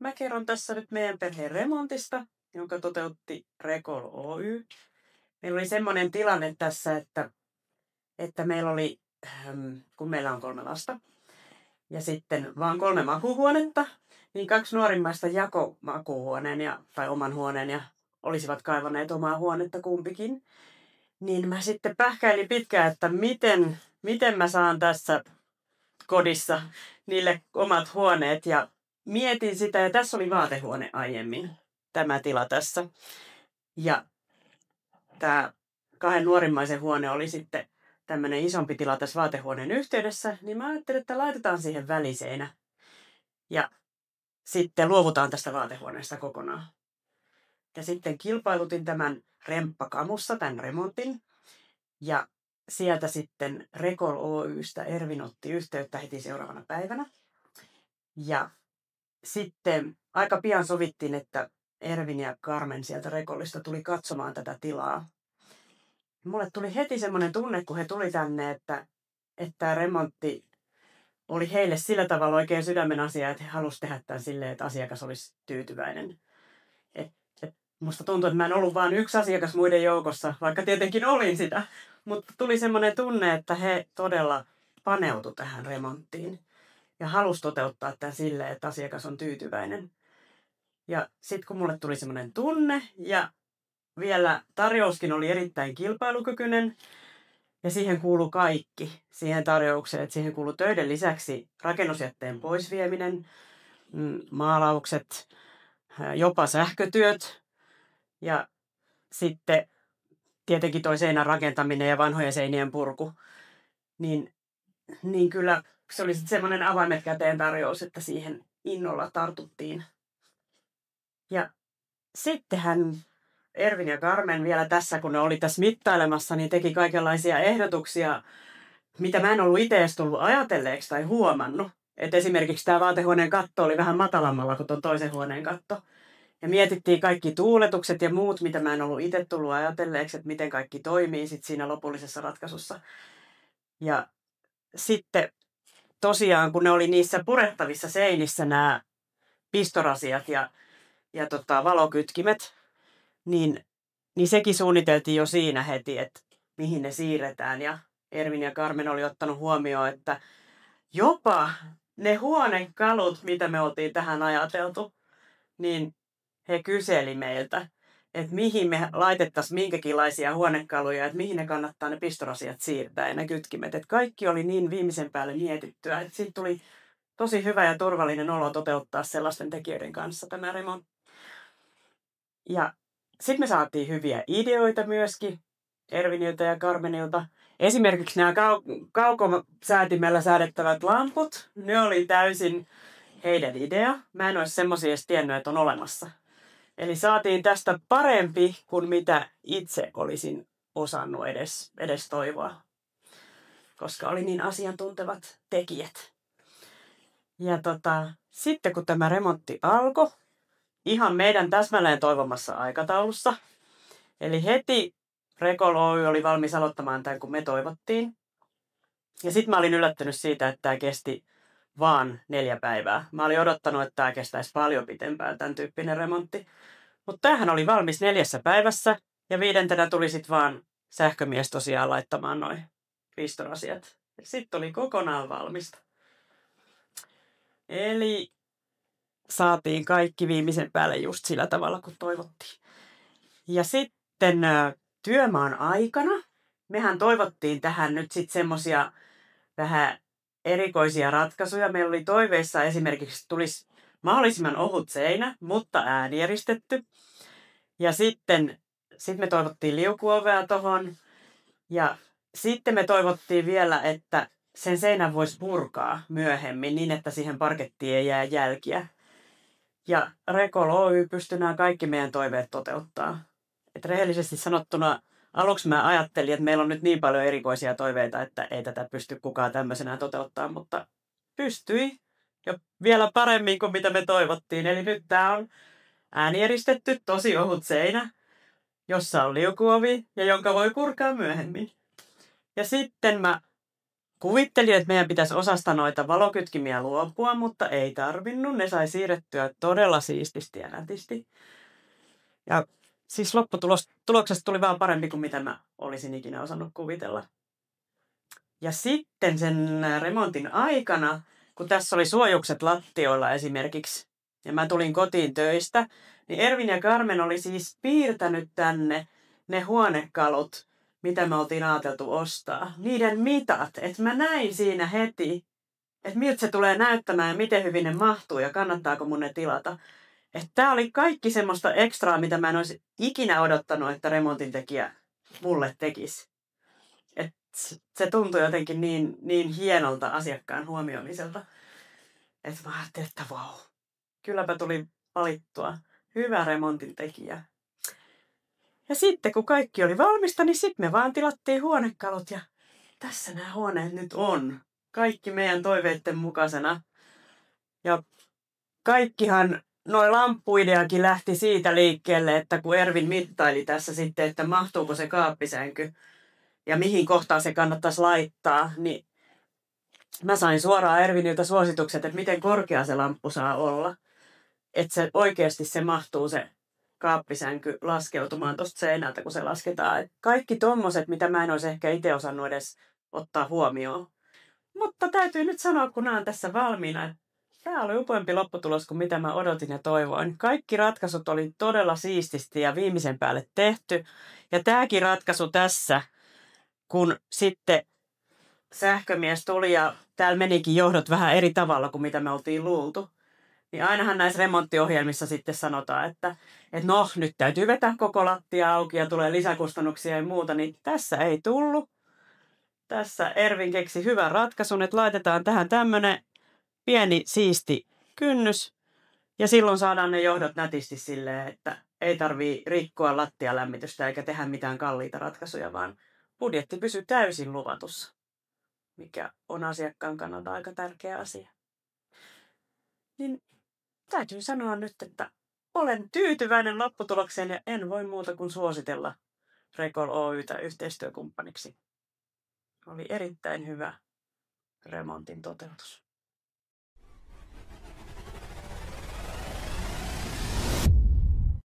mä kerron tässä nyt meidän perheen remontista, jonka toteutti Recall Oy. Meillä oli semmoinen tilanne tässä, että meillä oli, kun meillä on 3 lasta, ja sitten vaan 3 makuuhuonetta, niin 2 nuorimmaista jako makuuhuoneen tai oman huoneen ja olisivat kaivaneet omaa huonetta kumpikin. Niin mä sitten pähkäilin pitkään, että miten mä saan tässä kodissa niille omat huoneet ja mietin sitä, ja tässä oli vaatehuone aiemmin, tämä tila tässä. Ja tämä 2 nuorimmaisen huone oli sitten tämmöinen isompi tila tässä vaatehuoneen yhteydessä, niin mä ajattelin, että laitetaan siihen väliseinä ja sitten luovutaan tästä vaatehuoneesta kokonaan. Ja sitten kilpailutin tämän Remppakamussa, tämän remontin, ja sieltä sitten Recall Oy:stä Ervin otti yhteyttä heti seuraavana päivänä. Ja sitten aika pian sovittiin, että Ervin ja Carmen sieltä Recollista tuli katsomaan tätä tilaa. Mulle tuli heti semmoinen tunne, kun he tuli tänne, että tämä remontti oli heille sillä tavalla oikein sydämen asia, että he halusivat tehdä tämän silleen, että asiakas olisi tyytyväinen. Musta tuntuu, että mä en ollut vain yksi asiakas muiden joukossa, vaikka tietenkin olin sitä. Mutta tuli semmoinen tunne, että he todella paneutu tähän remonttiin ja halusi toteuttaa tämän silleen, että asiakas on tyytyväinen. Ja sitten kun mulle tuli semmoinen tunne ja vielä tarjouskin oli erittäin kilpailukykyinen ja siihen kuului kaikki siihen tarjoukseen, että siihen kuului töiden lisäksi rakennusjätteen poisvieminen, maalaukset, jopa sähkötyöt ja sitten tietenkin toi seinän rakentaminen ja vanhojen seinien purku, niin kyllä se oli sitten semmoinen avaimet käteen tarjous, että siihen innolla tartuttiin. Ja sittenhän Ervin ja Carmen vielä tässä, kun ne oli tässä mittailemassa, niin teki kaikenlaisia ehdotuksia, mitä mä en ollut itse edes tullut ajatelleeksi tai huomannut. Että esimerkiksi tämä vaatehuoneen katto oli vähän matalammalla kuin tuon toisen huoneen katto. Ja mietittiin kaikki tuuletukset ja muut, mitä mä en ollut itse tullut ajatelleeksi, että miten kaikki toimii sit siinä lopullisessa ratkaisussa. Ja sitten tosiaan, kun ne oli niissä purettavissa seinissä nämä pistorasiat ja valokytkimet, niin sekin suunniteltiin jo siinä heti, että mihin ne siirretään. Ja Ervin ja Carmen oli ottanut huomioon, että jopa ne huonekalut, mitä me oltiin tähän ajateltu, niin he kyseli meiltä, että mihin me laitettaisiin minkäkinlaisia huonekaluja, että mihin ne kannattaa ne pistorasiat siirtää ja ne kytkimet. Että kaikki oli niin viimeisen päälle mietittyä, että siitä tuli tosi hyvä ja turvallinen olo toteuttaa sellaisten tekijöiden kanssa tämä remontti. Ja sitten me saatiin hyviä ideoita myöskin Erviniltä ja Carmenilta. Esimerkiksi nämä kaukosäätimellä säädettävät lamput, ne oli täysin heidän idea. Mä en olisi semmoisia edes tiennyt, että on olemassa. Eli saatiin tästä parempi kuin mitä itse olisin osannut edes toivoa, koska oli niin asiantuntevat tekijät. Ja sitten kun tämä remontti alkoi, ihan meidän täsmälleen toivomassa aikataulussa, eli heti Recall Oy oli valmis aloittamaan tämän, kun me toivottiin. Ja sitten mä olin yllättynyt siitä, että tämä kesti vaan 4 päivää. Mä olin odottanut, että tämä kestäisi paljon pitempään, tämän tyyppinen remontti. Mutta tämähän oli valmis 4 päivässä ja 5. tuli sitten vaan sähkömies tosiaan laittamaan noin pistorasiat. Sitten oli kokonaan valmista. Eli saatiin kaikki viimeisen päälle just sillä tavalla, kun toivottiin. Ja sitten työmaan aikana mehän toivottiin tähän nyt sitten semmoisia vähän erikoisia ratkaisuja. Meillä oli toiveissa esimerkiksi, tulisi mahdollisimman ohut seinä, mutta äänieristetty. Ja sitten me toivottiin liukuovea tohon. Ja sitten me toivottiin vielä, että sen seinän voisi purkaa myöhemmin niin, että siihen parkettiin ei jää jälkiä. Ja Recall Oy pystyi nämä kaikki meidän toiveet toteuttaa. Et rehellisesti sanottuna aluksi mä ajattelin, että meillä on nyt niin paljon erikoisia toiveita, että ei tätä pysty kukaan tämmöisenään toteuttaa, mutta pystyi jo vielä paremmin kuin mitä me toivottiin. Eli nyt tää on äänieristetty, tosi ohut seinä, jossa on liukuovi ja jonka voi purkaa myöhemmin. Ja sitten mä kuvittelin, että meidän pitäisi osasta noita valokytkimiä luopua, mutta ei tarvinnut. Ne sai siirrettyä todella siististi ja nätisti. Ja siis lopputuloksesta tuli vaan parempi kuin mitä mä olisin ikinä osannut kuvitella. Ja sitten sen remontin aikana, kun tässä oli suojukset lattioilla esimerkiksi, ja mä tulin kotiin töistä, niin Ervin ja Carmen oli siis piirtänyt tänne ne huonekalut, mitä me oltiin ajateltu ostaa. Niiden mitat, että mä näin siinä heti, että miltä se tulee näyttämään ja miten hyvin ne mahtuu ja kannattaako mun ne tilata. Että tää oli kaikki semmoista ekstraa, mitä mä en olisi ikinä odottanut, että remontintekijä mulle tekisi. Et se tuntui jotenkin niin hienolta asiakkaan huomioimiselta, että mä ajattelin, että vau, kylläpä tuli valittua hyvä remontintekijä. Ja sitten kun kaikki oli valmista, niin sitten me vaan tilattiin huonekalut ja tässä nämä huoneet nyt on. Kaikki meidän toiveiden mukaisena. Ja kaikkihan noi lamppuideakin lähti siitä liikkeelle, että kun Ervin mittaili tässä sitten, että mahtuuko se kaappisänky ja mihin kohtaan se kannattaisi laittaa, niin mä sain suoraan Erviniltä suositukset, että miten korkea se lamppu saa olla. Että se oikeasti se mahtuu se kaappisänky laskeutumaan tuosta seinältä, kun se lasketaan. Et kaikki tommoset, mitä mä en olisi ehkä itse osannut edes ottaa huomioon. Mutta täytyy nyt sanoa, kun nämä on tässä valmiina, tämä oli upeampi lopputulos kuin mitä mä odotin ja toivoin. Kaikki ratkaisut oli todella siististi ja viimeisen päälle tehty. Ja tämäkin ratkaisu tässä, kun sitten sähkömies tuli ja täällä menikin johdot vähän eri tavalla kuin mitä me oltiin luultu. Niin ainahan näissä remonttiohjelmissa sitten sanotaan, että no nyt täytyy vetää koko lattia auki ja tulee lisäkustannuksia ja muuta. Niin tässä ei tullut. Tässä Ervin keksi hyvän ratkaisun, että laitetaan tähän tämmönen pieni siisti kynnys. Ja silloin saadaan ne johdot nätisti silleen, että ei tarvii rikkoa lattialämmitystä eikä tehdä mitään kalliita ratkaisuja, vaan budjetti pysyy täysin luvatussa, mikä on asiakkaan kannalta aika tärkeä asia. Niin täytyy sanoa nyt, että olen tyytyväinen lopputulokseen ja en voi muuta kuin suositella Recall Oy:tä yhteistyökumppaniksi. Oli erittäin hyvä remontin toteutus.